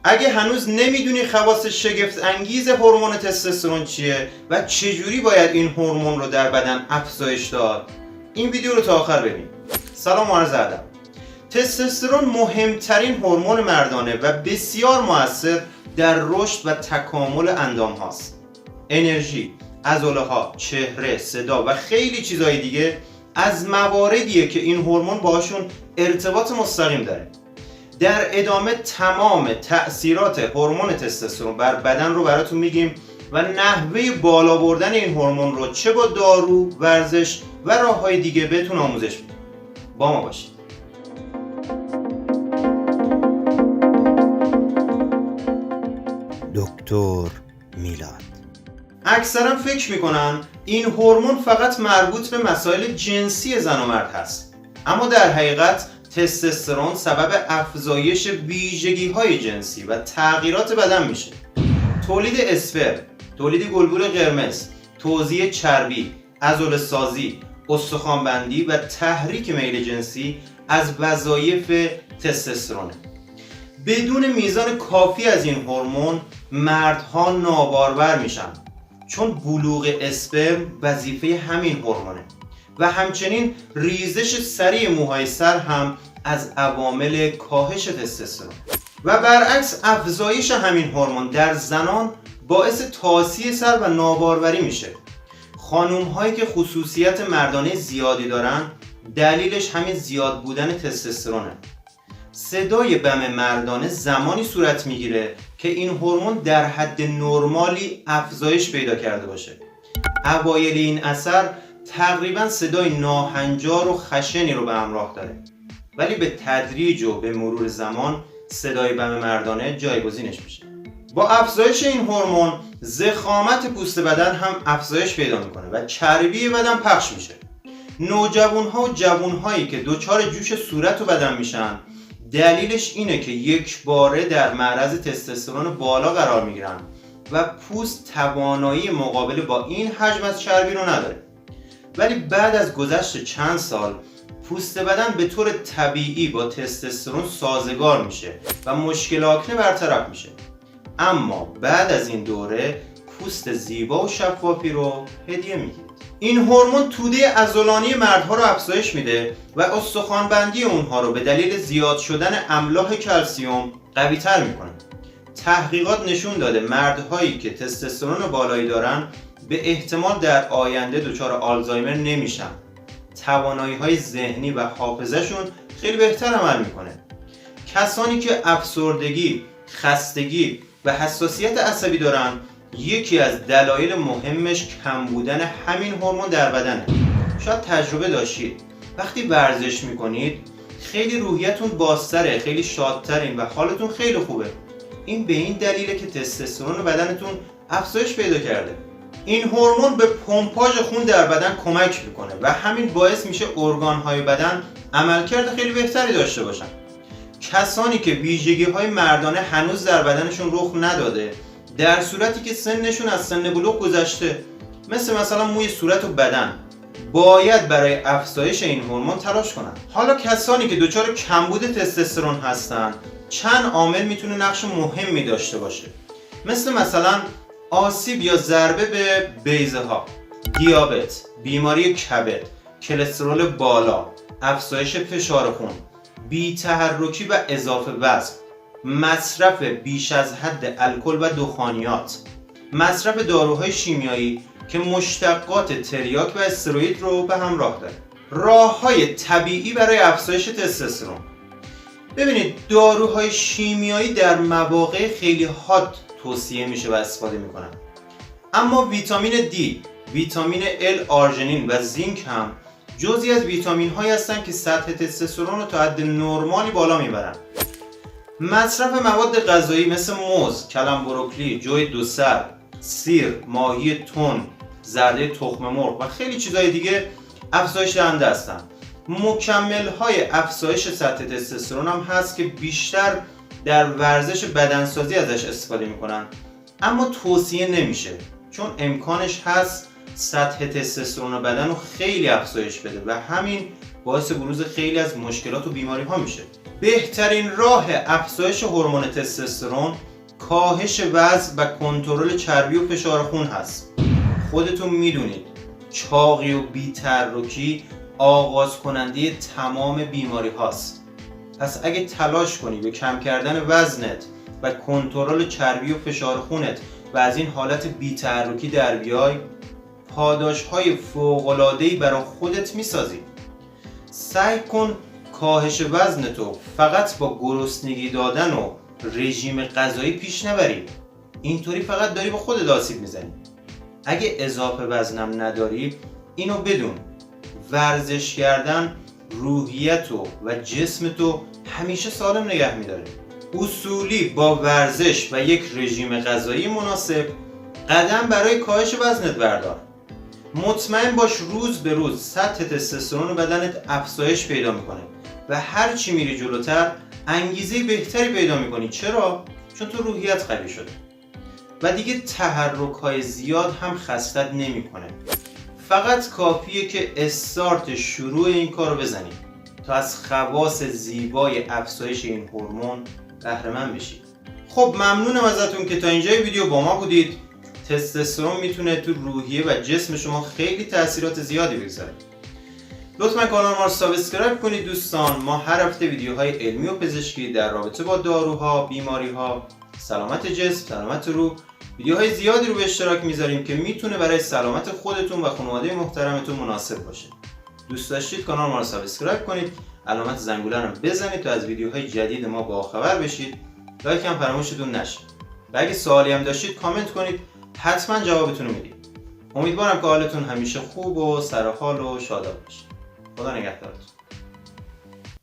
اگه هنوز نمیدونی خواص شگفت انگیز هورمون تستوسترون چیه و چجوری باید این هورمون رو در بدن افزایش داد، این ویدیو رو تا آخر ببین. سلام و عرض ادب. تستوسترون مهمترین هورمون مردانه و بسیار مؤثر در رشد و تکامل اندام هاست. انرژی، عضله ها، چهره، صدا و خیلی چیزهای دیگه از مواردیه که این هورمون باشون ارتباط مستقیم داره. در ادامه تمام تأثیرات هورمون تستوسترون بر بدن رو براتون میگیم و نحوه بالا بردن این هورمون رو چه با دارو، ورزش و راههای دیگه بهتون آموزش میدیم. با ما باشید. دکتر میلاد. اکثرا فکر میکنن این هورمون فقط مربوط به مسائل جنسی زن و مرد هست، اما در حقیقت تستوسترون سبب افزایش ویژگی‌های جنسی و تغییرات بدن میشه. تولید اسپرم، تولید گلبول قرمز، توزیع چربی، عضله‌سازی، استخوان‌بندی و تحریک میل جنسی از وظایف تستوسترونه. بدون میزان کافی از این هورمون مردها نابارور میشن، چون بلوغ اسپرم وظیفه همین هورمونه و همچنین ریزش سریع موهای سر هم از عوامل کاهش تستوسترون. و برعکس افزایش همین هورمون در زنان باعث تاسی سر و ناباروری میشه. خانوم هایی که خصوصیت مردانه زیادی دارن دلیلش همین زیاد بودن تستوسترونه. صدای بم مردانه زمانی صورت میگیره که این هورمون در حد نرمالی افزایش پیدا کرده باشه. اوایل این اثر تقریبا صدای ناهنجار و خشنی رو به همراه داره، ولی به تدریج و به مرور زمان صدای بم مردانه جایگزینش میشه. با افزایش این هورمون ضخامت پوست بدن هم افزایش پیدا میکنه و چربی بدن پخش میشه. نوجوانها و جوانهایی که دچار جوش صورت و بدن میشن دلیلش اینه که یک باره در معرض تستوسترون بالا قرار میگیرن و پوست توانایی مقابله با این حجم از چربی رو نداره. ولی بعد از گذشت چند سال پوست بدن به طور طبیعی با تستوسترون سازگار میشه و مشکل آکنه برطرف میشه. اما بعد از این دوره پوست زیبا و شفافی رو هدیه میگیرید. این هورمون توده عضلانی مردها رو افزایش میده و استخوان‌بندی اونها رو به دلیل زیاد شدن املاح کلسیم قوی تر میکنه. تحقیقات نشون داده مردهایی که تستوسترون بالایی دارن به احتمال در آینده دچار آلزایمر نمیشن. توانایی‌های ذهنی و حافظه‌شون خیلی بهتر عمل میکنه. کسانی که افسردگی، خستگی و حساسیت عصبی دارن یکی از دلایل مهمش کم بودن همین هورمون در بدنه. شاید تجربه داشتید وقتی ورزش میکنید خیلی روحیتون بازتره، خیلی شادترین و حالتون خیلی خوبه. این به این دلیله که تستوسترون بدنتون افزایش پیدا کرده. این هورمون به پمپاژ خون در بدن کمک میکنه و همین باعث میشه ارگان‌های بدن عملکرد خیلی بهتری داشته باشن. کسانی که ویژگی‌های مردانه هنوز در بدنشون رخ نداده، در صورتی که سنشون از سن بلوغ گذشته، مثلا موی صورت و بدن، باید برای افزایش این هورمون تلاش کنن. حالا کسانی که دچار کمبود تستوسترون هستن چند عامل میتونه نقش مهمی داشته باشه، مثلا آسیب یا ضربه به بیضه ها، دیابت، بیماری کبد، کلسترول بالا، افزایش فشار خون، بی‌تحرکی و اضافه وزن، مصرف بیش از حد الکل و دخانیات، مصرف داروهای شیمیایی که مشتقات تریاک و استروئید رو به همراه داره. راه‌های طبیعی برای افزایش تستوسترون. ببینید داروهای شیمیایی در مواقع خیلی حاد توصیه میشه و استفاده میکنن، اما ویتامین D، ویتامین L آرژینین و زینک هم جزئی از ویتامین هایی هستن که سطح تستوسترون رو تا حد نرمالی بالا میبرن. مصرف مواد غذایی مثل موز، کلم بروکلی، جوی دوسر، سیر، ماهی تن، زرده تخم مرغ و خیلی چیزهای دیگه افزایش دهنده هستن. مکمل های افزایش سطح تستوسترون هم هست که بیشتر در ورزش بدنسازی ازش استفاده میکنن، اما توصیه نمیشه چون امکانش هست سطح تستوسترون بدن رو خیلی افزایش بده و همین باعث بروز خیلی از مشکلات و بیماری ها میشه. بهترین راه افزایش هورمون تستوسترون کاهش وزن و کنترل چربی و فشار خون هست. خودتون میدونید چاقی و بی‌تحرکی آغاز کننده تمام بیماری هاست. پس اگه تلاش کنی به کم کردن وزنت و کنترل چربی و فشار خونت و از این حالت بی‌تحرکی در بیای، پاداش‌های فوق‌العاده‌ای برای خودت میسازی. سعی کن کاهش وزنتو فقط با گرسنگی دادن و رژیم غذایی پیش نبری. اینطوری فقط داری به خودت آسیب میزنی. اگه اضافه وزنم نداری، اینو بدون، ورزش کردن روحیتو و جسمتو همیشه سالم نگه میداره. اصولی با ورزش و یک رژیم غذایی مناسب قدم برای کاهش وزنت بردار. مطمئن باش روز به روز سطح تستوسترون بدنت افزایش پیدا میکنه و هر چی میری جلوتر انگیزه بهتری پیدا میکنی. چرا؟ چون تو روحیت قوی شده و دیگه تحرک‌های زیاد هم خستت نمیکنه. فقط کافیه که استارت شروع این کارو بزنی تا از خواص زیبای افزایش این هورمون بهره مند بشید. خب ممنونم ازتون که تا اینجای ویدیو با ما بودید. تستوسترون میتونه تو روحیه و جسم شما خیلی تاثیرات زیادی بگذاره. لطفا کانال ما رو سابسکرایب کنید دوستان. ما هر هفته ویدیوهای علمی و پزشکی در رابطه با داروها، بیماریها، سلامت جسم، سلامت روح، ویدیوهای زیادی رو به اشتراک میذاریم که میتونه برای سلامت خودتون و خانواده محترمتون مناسب باشه. دوست داشتید کانال ما رو سابسکرایب کنید، علامت زنگوله رو بزنید تا از ویدیوهای جدید ما باخبر بشید. لایک هم فراموشتون نشه. و اگه سوالی هم داشتید کامنت کنید، حتما جوابتون رو میدیم. امیدوارم که حالتون همیشه خوب و سر حال و شاداب باشه. خدا نگهدارتون.